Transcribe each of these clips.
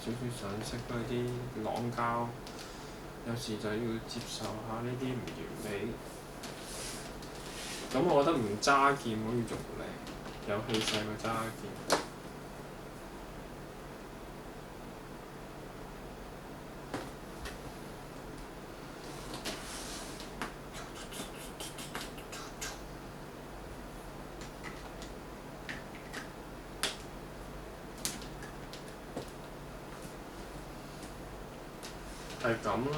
少少常識嗰啲朗膠，有時就要接受下呢啲唔完美。咁我覺得唔揸劍好似仲靚，有氣勢過揸劍。係咁啦。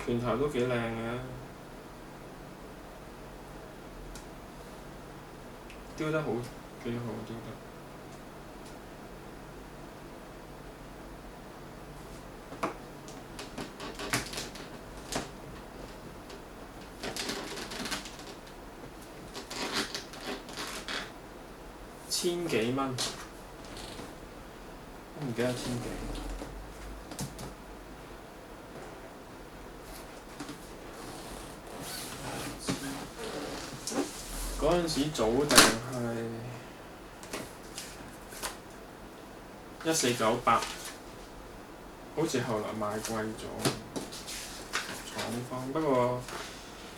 拳頭都幾靚嘅，雕得好幾好雕得。千幾蚊，都唔記得千幾。嗰陣時早定係1498，好似後來賣貴咗廠方。不過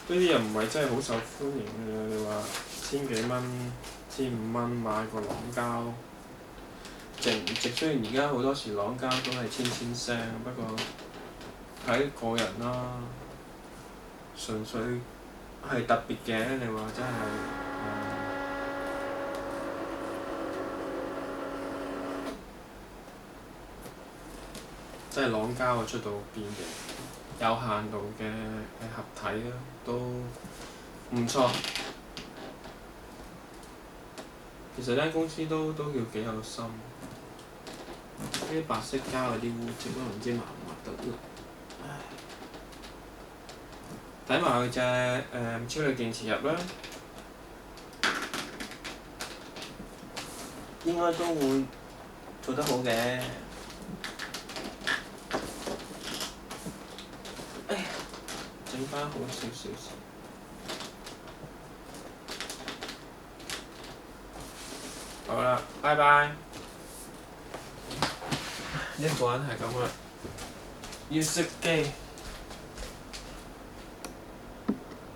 呢啲又唔係真係好受歡迎嘅。你話千幾蚊、1500蚊買個朗膠，值唔值？雖然而家好多時朗膠都係千聲，不過睇個人啦。純粹係特別嘅，你話真係真係朗膠出到邊嘅，有限度嘅合體啦，都唔錯。其實間公司都叫幾有心，啲白色膠嗰啲污漬都唔知抹唔抹得啦。睇埋佢隻超鋁電池入啦，應該都會做得好嘅。哎呀，整翻好少少先。好啦，拜拜。一個人係咁啦，要熄機。